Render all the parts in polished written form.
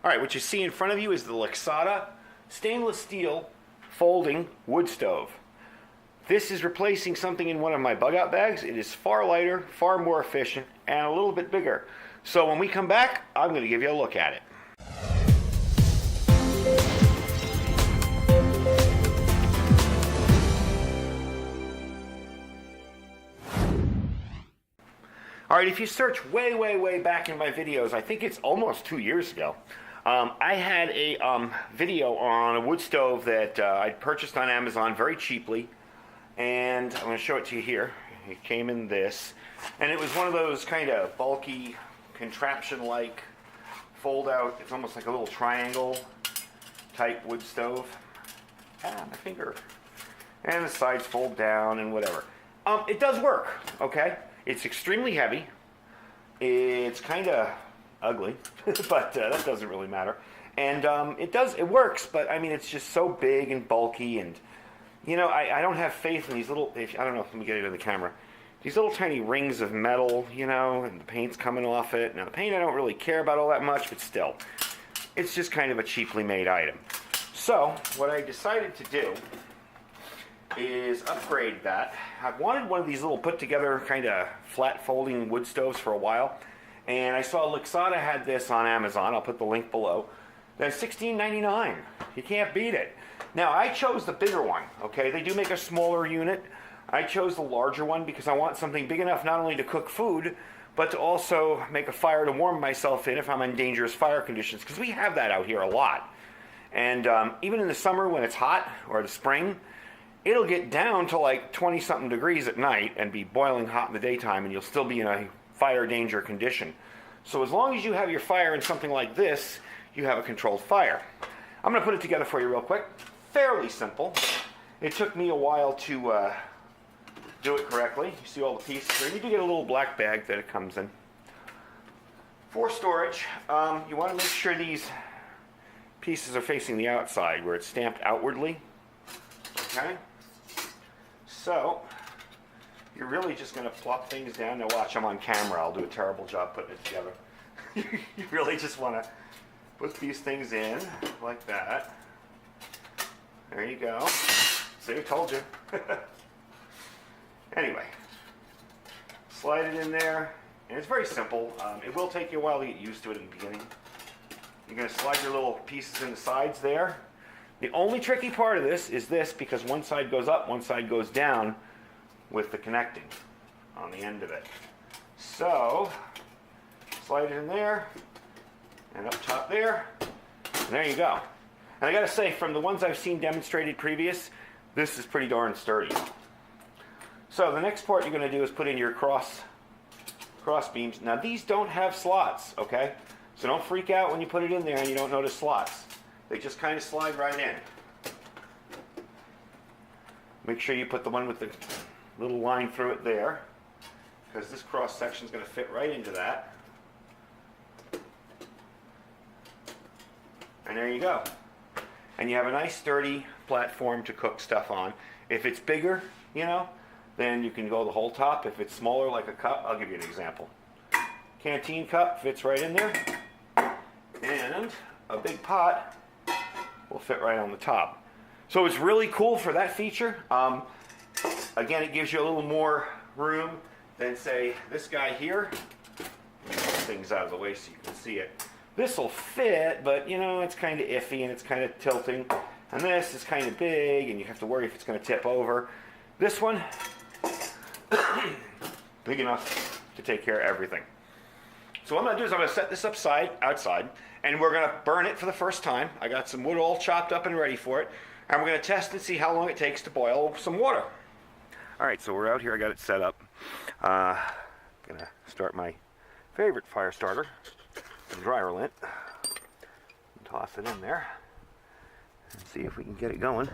All right, what you see in front of you is the Lixada stainless steel folding wood stove. This is replacing something in one of my bug out bags. It is far lighter, far more efficient, and a little bit bigger. So when we come back, I'm going to give you a look at it. All right, if you search way back in my videos, I think it's almost 2 years ago, I had a video on a wood stove that I'd purchased on Amazon very cheaply, and I'm going to show it to you here. It came in this, and it was one of those kind of bulky, contraption-like fold-out, it's almost like a little triangle type wood stove. Ah, my finger. And the sides fold down and whatever. It does work, okay? It's extremely heavy. It's kind of ugly, but that doesn't really matter. And it works, but I mean, it's just so big and bulky, and you know, I don't have faith in these little, I don't know, let me get it in the camera. These little tiny rings of metal, you know, and the paint's coming off it. Now the paint I don't really care about all that much, but still, it's just kind of a cheaply made item. So what I decided to do is upgrade that. I've wanted one of these little put together kind of flat folding wood stoves for a while, and I saw Lixada had this on Amazon. I'll put the link below. That's $16.99. You can't beat it. Now I chose the bigger one, okay? They do make a smaller unit. I chose the larger one because I want something big enough not only to cook food, but to also make a fire to warm myself in if I'm in dangerous fire conditions, because we have that out here a lot. And even in the summer when it's hot, or the spring, it'll get down to like 20-something degrees at night and be boiling hot in the daytime, and you'll still be in a fire danger condition. So as long as you have your fire in something like this, you have a controlled fire. I'm going to put it together for you real quick. Fairly simple. It took me a while to do it correctly. You see all the pieces here. You do get a little black bag that it comes in. For storage, you want to make sure these pieces are facing the outside where it's stamped outwardly. Okay? So, you're really just going to plop things down. Now watch, I'm on camera. I'll do a terrible job putting it together. You really just want to put these things in like that. There you go. See, I told you. Anyway, slide it in there, and it's very simple. It will take you a while to get used to it in the beginning. You're going to slide your little pieces in the sides there. The only tricky part of this is this, because one side goes up, one side goes down with the connecting on the end of it. So, slide it in there, and up top there, and there you go. And I gotta say, from the ones I've seen demonstrated previous, this is pretty darn sturdy. So the next part you're gonna do is put in your cross beams. Now these don't have slots, okay? So don't freak out when you put it in there and you don't notice slots. They just kind of slide right in. Make sure you put the one with the little line through it there, because this cross section is going to fit right into that. And there you go. And you have a nice sturdy platform to cook stuff on. If it's bigger, you know, then you can go the whole top. If it's smaller, like a cup, I'll give you an example. Canteen cup fits right in there. And a big pot will fit right on the top. So it's really cool for that feature. Again, it gives you a little more room than, say, this guy here. Move things out of the way so you can see it. This will fit, but you know, it's kind of iffy and it's kind of tilting. And this is kind of big and you have to worry if it's going to tip over. This one, big enough to take care of everything. So what I'm going to do is I'm going to set this outside, and we're going to burn it for the first time. I got some wood all chopped up and ready for it, and we're going to test and see how long it takes to boil some water. All right, so we're out here. I got it set up. Going to start my favorite fire starter, some dryer lint, and toss it in there, and see if we can get it going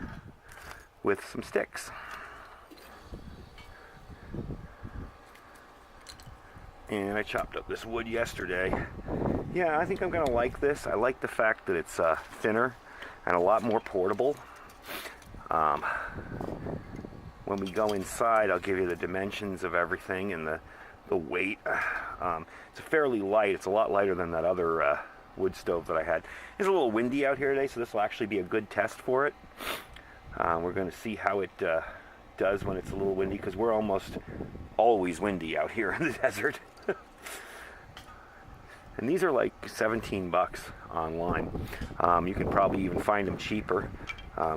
with some sticks. And I chopped up this wood yesterday. Yeah, I think I'm gonna like this. I like the fact that it's thinner and a lot more portable. When we go inside, I'll give you the dimensions of everything and the weight. It's fairly light. It's a lot lighter than that other wood stove that I had. It's a little windy out here today, so this will actually be a good test for it. We're going to see how it does when it's a little windy, because we're almost always windy out here in the desert. And these are like 17 bucks online. You can probably even find them cheaper.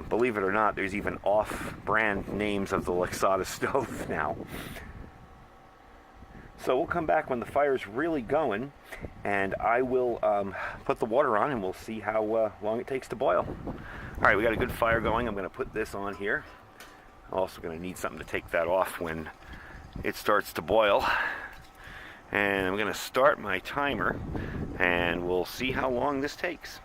Believe it or not, there's even off-brand names of the Lixada stove now. So we'll come back when the fire's really going, and I will put the water on, and we'll see how long it takes to boil. All right, we got a good fire going. I'm going to put this on here. I'm also going to need something to take that off when it starts to boil. And I'm going to start my timer, and we'll see how long this takes.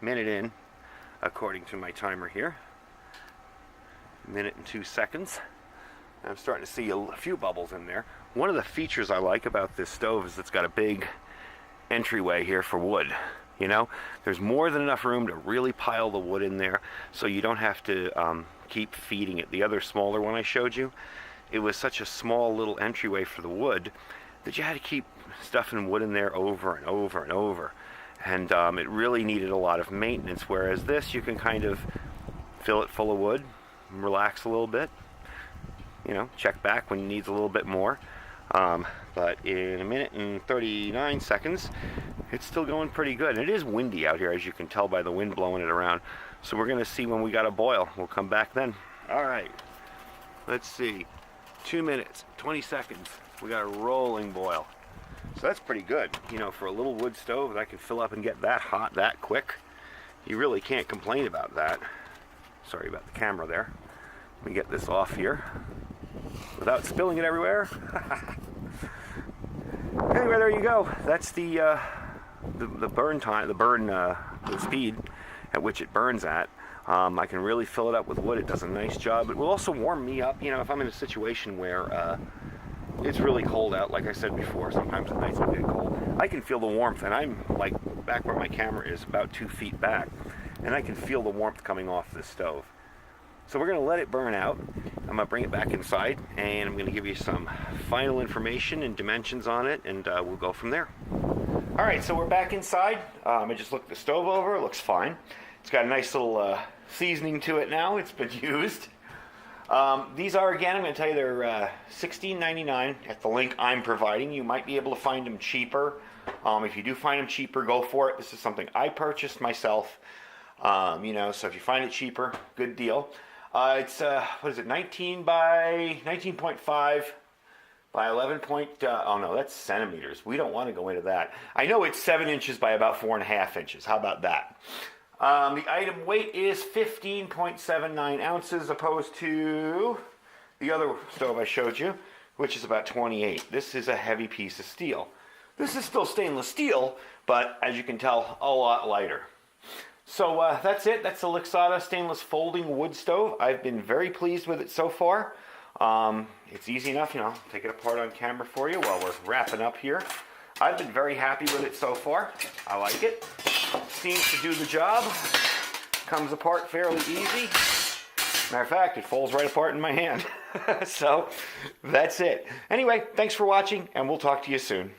Minute in, according to my timer here. Minute and 2 seconds. I'm starting to see a few bubbles in there. One of the features I like about this stove is it's got a big entryway here for wood. You know, there's more than enough room to really pile the wood in there, so you don't have to keep feeding it. The other smaller one I showed you, it was such a small little entryway for the wood that you had to keep stuffing wood in there over and over and over. And it really needed a lot of maintenance, whereas this, you can kind of fill it full of wood, relax a little bit, you know, check back when it needs a little bit more. But in a minute and 39 seconds, it's still going pretty good. And it is windy out here, as you can tell by the wind blowing it around. So we're going to see when we got a boil. We'll come back then. All right, let's see. 2 minutes, 20 seconds. We got a rolling boil. So that's pretty good, you know, for a little wood stove that I can fill up and get that hot that quick. You really can't complain about that. Sorry about the camera there. Let me get this off here without spilling it everywhere. Anyway, there you go. That's the burn time, the speed at which it burns at. I can really fill it up with wood. It does a nice job. It will also warm me up, you know, if I'm in a situation where it's really cold out. Like I said before, sometimes at nights it'll get cold. I can feel the warmth, and I'm like back where my camera is, about 2 feet back, and I can feel the warmth coming off this stove. So we're going to let it burn out. I'm going to bring it back inside, and I'm going to give you some final information and dimensions on it, and we'll go from there. All right, so we're back inside. I just looked the stove over. It looks fine. It's got a nice little seasoning to it now. It's been used. These are, again, I'm going to tell you, they're $16.99 at the link I'm providing. You might be able to find them cheaper. If you do find them cheaper, go for it. This is something I purchased myself. You know, so if you find it cheaper, good deal. It's, what is it, 19 by 19.5 by 11 point, oh no, that's centimeters. We don't want to go into that. I know it's 7 inches by about 4.5 inches. How about that? The item weight is 15.79 ounces opposed to the other stove I showed you, which is about 28. This is a heavy piece of steel. This is still stainless steel, but as you can tell, a lot lighter. So that's it. That's the Lixada stainless folding wood stove. I've been very pleased with it so far. It's easy enough, you know, take it apart on camera for you while we're wrapping up here. I've been very happy with it so far. I like it. Seems to do the job. Comes apart fairly easy. Matter of fact, it falls right apart in my hand. So that's it. Anyway, thanks for watching, and we'll talk to you soon.